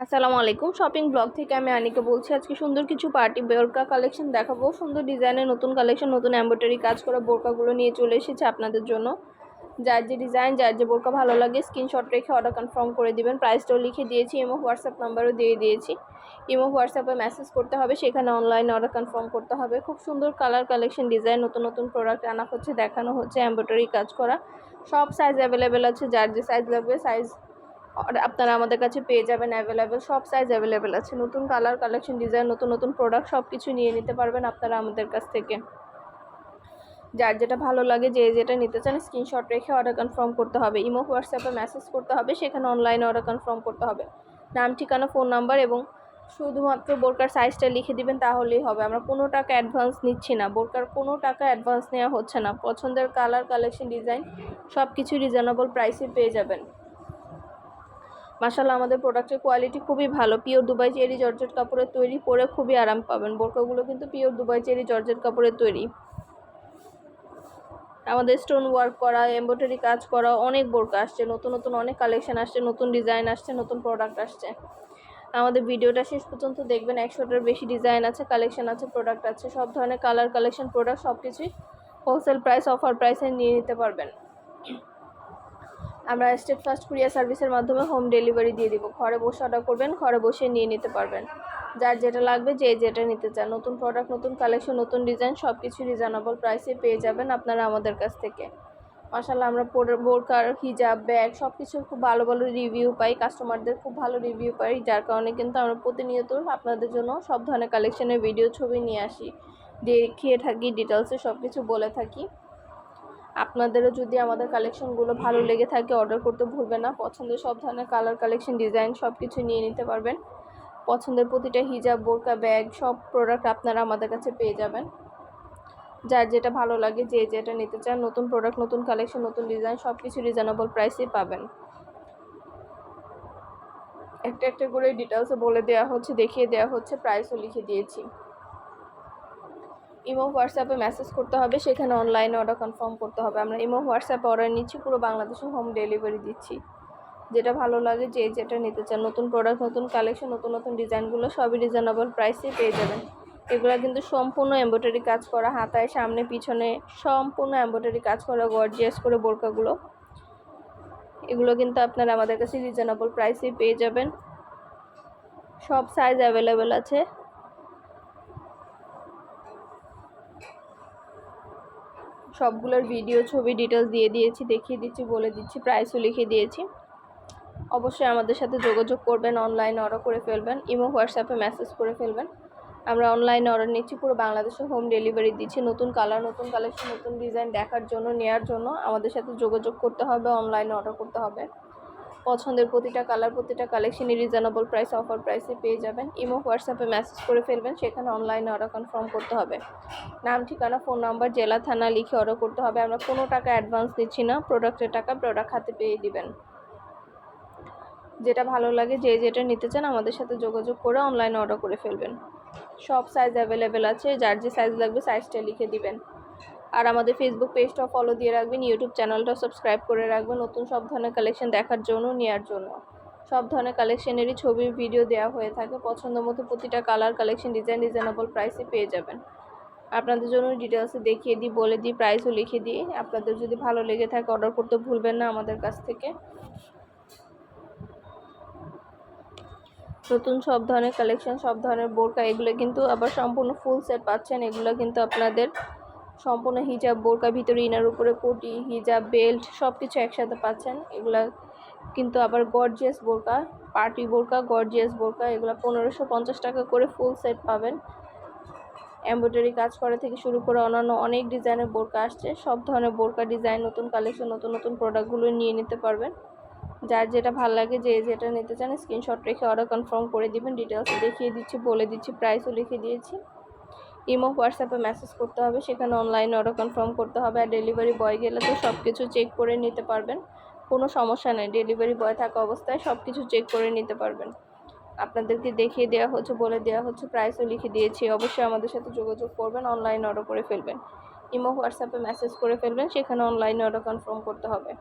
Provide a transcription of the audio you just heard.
আসসালামু আলাইকুম। Shopping blog থেকে আমি আনিকা বলছি। আজকে সুন্দর কিছু পার্টি বোরকা কালেকশন দেখাবো। সুন্দর ডিজাইনের নতুন কালেকশন, নতুন এমব্রয়ডারি কাজ করা বোরকাগুলো নিয়ে চলে এসেছে আপনাদের জন্য। যার যে ডিজাইন, যার যে বোরকা ভালো লাগে স্ক্রিনশট রেখে অর্ডার কনফার্ম করে দিবেন। প্রাইসটাও লিখে দিয়েছি, ইমো হোয়াটসঅ্যাপ নাম্বারও দিয়ে দিয়েছি। ইমো হোয়াটসঅ্যাপে মেসেজ করতে হবে, সেখানে অনলাইনে অর্ডার কনফার্ম করতে হবে। খুব সুন্দর কালার কালেকশন, ডিজাইন, নতুন নতুন প্রোডাক্ট আনা হচ্ছে, দেখানো হচ্ছে। এমব্রয়ডারি কাজ করা সব সাইজ অ্যাভেলেবেল আছে। যার যে সাইজ লাগবে সাইজ আপনারা আমাদের কাছে পেয়ে যাবেন। অ্যাভেলেবেল সব সাইজ অ্যাভেলেবেল আছে। নতুন কালার কালেকশন, ডিজাইন, নতুন নতুন প্রোডাক্ট সব কিছু নিয়ে নিতে পারবেন আপনারা আমাদের কাছ থেকে। যার যেটা ভালো লাগে, যে যেটা নিতে চান স্ক্রিনশট রেখে অর্ডার কনফার্ম করতে হবে। ইমো হোয়াটসঅ্যাপে মেসেজ করতে হবে, সেখানে অনলাইনে অর্ডার কনফার্ম করতে হবে। নাম, ঠিকানা, ফোন নাম্বার এবং শুধুমাত্র বোরকার সাইজটা লিখে দিবেন, তাহলেই হবে। আমরা কোনো টাকা অ্যাডভান্স নিচ্ছি না, বোরকার কোনো টাকা অ্যাডভান্স নেওয়া হচ্ছে না। পছন্দের কালার কালেকশন, ডিজাইন সব কিছু রিজনেবল প্রাইসে পেয়ে যাবেন। মাশাআল্লাহ, আমাদের প্রোডাক্টের কোয়ালিটি খুবই ভালো। পিওর দুবাই চেরি জর্জেট কাপড়ের তৈরি, পরে খুবই আরাম পাবেন। বোরকাগুলো কিন্তু পিওর দুবাই চেরি জর্জেট কাপড়ের তৈরি। আমাদের স্টোন ওয়ার্ক করা, এমব্রয়ডারি কাজ করা অনেক বোরকা আসছে, নতুন নতুন অনেক কালেকশন আসছে, নতুন ডিজাইন আসছে, নতুন প্রোডাক্ট আসছে। আমাদের ভিডিওটা শেষ পর্যন্ত দেখবেন। 100টার বেশি ডিজাইন আছে, কালেকশন আছে, প্রোডাক্ট আছে। সব ধরনের কালার কালেকশন, প্রোডাক্ট সব কিছুই হোলসেল প্রাইস, অফার প্রাইসে নিয়ে নিতে পারবেন। আমরা স্টেট ফার্স্ট কুরিয়ার সার্ভিসের মাধ্যমে হোম ডেলিভারি দিয়ে দিব। ঘরে বসে অর্ডার করবেন, ঘরে বসে নিয়ে নিতে পারবেন। যার যেটা লাগবে, যে যেটা নিতে চান, নতুন প্রোডাক্ট, নতুন কালেকশন, নতুন ডিজাইন সব কিছু রিজনেবল প্রাইসে পেয়ে যাবেন আপনারা আমাদের কাছ থেকে। মাশাআল্লাহ, আমরা বোরকার, হিজাব, ব্যাগ সব কিছুর খুব ভালো ভালো রিভিউ পাই, কাস্টমারদের খুব ভালো রিভিউ পাই। যার কারণে কিন্তু আমরা প্রতিনিয়ত আপনাদের জন্য সব ধরনের কালেকশনের ভিডিও, ছবি নিয়ে আসি, দেখিয়ে থাকি, ডিটেলসে সব কিছু বলে থাকি। আপনাদেরও যদি আমাদের কালেকশনগুলো ভালো লেগে থাকে, অর্ডার করতে ভুলবেন না। পছন্দের সব ধরনের কালার কালেকশন, ডিজাইন সব কিছু নিয়ে নিতে পারবেন। পছন্দের প্রতিটা হিজাব, বোরকা, ব্যাগ সব প্রোডাক্ট আপনারা আমাদের কাছে পেয়ে যাবেন। যার যেটা ভালো লাগে, যে যেটা নিতে চান, নতুন প্রোডাক্ট, নতুন কালেকশন, নতুন ডিজাইন সব কিছু রিজনেবল প্রাইসে পাবেন। একটা একটা করে ডিটেলসে বলে দেওয়া হচ্ছে, দেখিয়ে দেওয়া হচ্ছে, প্রাইসও লিখে দিয়েছি। ইমো হোয়াটসঅ্যাপে মেসেজ করতে হবে, সেখানে অনলাইনে অর্ডার কনফার্ম করতে হবে। আমরা ইমো হোয়াটসঅ্যাপে অর্ডার নিচ্ছি, পুরো বাংলাদেশে হোম ডেলিভারি দিচ্ছি। যেটা ভালো লাগে, যে যেটা নিতে চান, নতুন প্রোডাক্ট, নতুন কালেকশন, নতুন নতুন ডিজাইনগুলো সবই রিজনেবল প্রাইসে পেয়ে যাবেন। এগুলো কিন্তু সম্পূর্ণ এমব্রয়ডারি কাজ করা, হাতায়, সামনে, পিছনে সম্পূর্ণ এমব্রয়ডারি কাজ করা, গর্জিয়াস করে বোরকাগুলো। এগুলো কিন্তু আপনারা আমাদের কাছে রিজনেবল প্রাইসে পেয়ে যাবেন। সব সাইজ অ্যাভেলেবেল আছে। সবগুলোর ভিডিও, ছবি, ডিটেলস দিয়ে দিয়েছি, দেখিয়ে দিচ্ছি, বলে দিচ্ছি, প্রাইসও লিখে দিয়েছি। অবশ্যই আমাদের সাথে যোগাযোগ করবেন, অনলাইনে অর্ডার করে ফেলবেন, ইমো হোয়াটসঅ্যাপে মেসেজ করে ফেলবেন। আমরা অনলাইনে অর্ডার নিচ্ছি, পুরো বাংলাদেশে হোম ডেলিভারি দিচ্ছি। নতুন কালার, নতুন কালেকশন, নতুন ডিজাইন দেখার জন্য, নেওয়ার জন্য আমাদের সাথে যোগাযোগ করতে হবে, অনলাইনে অর্ডার করতে হবে। পছন্দের প্রতিটা কালার, প্রতিটা কালেকশনই রিজনেবল প্রাইস, অফার প্রাইসে পেয়ে যাবেন। ইমো হোয়াটসঅ্যাপে মেসেজ করে ফেলবেন, সেখানে অনলাইনে অর্ডার কনফার্ম করতে হবে। নাম, ঠিকানা, ফোন নাম্বার, জেলা, থানা লিখে অর্ডার করতে হবে। আমরা কোনো টাকা অ্যাডভান্স দিচ্ছি না, প্রোডাক্টের টাকা প্রোডাক্ট হাতে পেয়ে দিবেন। যেটা ভালো লাগে, যে যেটা নিতে চান আমাদের সাথে যোগাযোগ করে অনলাইনে অর্ডার করে ফেলবেন। সব সাইজ অ্যাভেলেবেল আছে। যার যে সাইজ লাগবে সাইজটা লিখে দিবেন। আর আমাদের ফেসবুক পেজটাও ফলো দিয়ে রাখবেন, ইউটিউব চ্যানেলটাও সাবস্ক্রাইব করে রাখবেন, নতুন সব ধরনের কালেকশন দেখার জন্য, নেওয়ার জন্য। সব ধরনের কালেকশনেরই ছবি, ভিডিও দেওয়া হয়ে থাকে। পছন্দ মতো প্রতিটা কালার, কালেকশন, ডিজাইন রিজনেবল প্রাইসে পেয়ে যাবেন। আপনাদের জন্য ডিটেলসে দেখিয়ে দিই, বলে দিই, প্রাইসও লিখে দিই। আপনাদের যদি ভালো লেগে থাকে অর্ডার করতে ভুলবেন না আমাদের কাছ থেকে। নতুন সব ধরনের কালেকশন, সব ধরনের বোরকা, এগুলো কিন্তু আবার সম্পূর্ণ ফুল সেট পাচ্ছেন। এগুলো কিন্তু আপনাদের সম্পূর্ণ হিজাব, বোরকা, ভিতরে ইনার, উপরে কোটি, হিজাব, বেল্ট সব কিছু একসাথে পাচ্ছেন। এগুলা কিন্তু আবার গর্জিয়াস বোরকা, পার্টি বোরকা, গর্জিয়াস বোরকা। এগুলো 1550 টাকা করে ফুল সেট পাবেন। এমব্রয়ডারি কাজ করা থেকে শুরু করে অন্যান্য অনেক ডিজাইনের বোরকা আসছে। সব ধরনের বোরকা, ডিজাইন, নতুন কালেকশন, নতুন নতুন প্রোডাক্টগুলো নিয়ে নিতে পারবেন। যার যেটা ভালো লাগে, যে যেটা নিতে চান স্ক্রিনশট রেখে অর্ডার কনফার্ম করে দিবেন। ডিটেলস দেখিয়ে দিচ্ছি, বলে দিচ্ছি, প্রাইসও লিখে দিয়েছি। ইমো হোয়াটসঅ্যাপে মেসেজ করতে হবে, সেখানে অনলাইনে অর্ডার কনফার্ম করতে হবে। আর ডেলিভারি বয় গেলে তো সব কিছু চেক করে নিতে পারবেন, কোনো সমস্যা নেই। ডেলিভারি বয় থাকা অবস্থায় সব কিছু চেক করে নিতে পারবেন। আপনাদেরকে দেখিয়ে দেওয়া হচ্ছে, বলে দেওয়া হচ্ছে, প্রাইসও লিখে দিয়েছি। অবশ্যই আমাদের সাথে যোগাযোগ করবেন, অনলাইনে অর্ডার করে ফেলবেন। ইমো হোয়াটসঅ্যাপে মেসেজ করে ফেলবেন, সেখানে অনলাইনে অর্ডার কনফার্ম করতে হবে।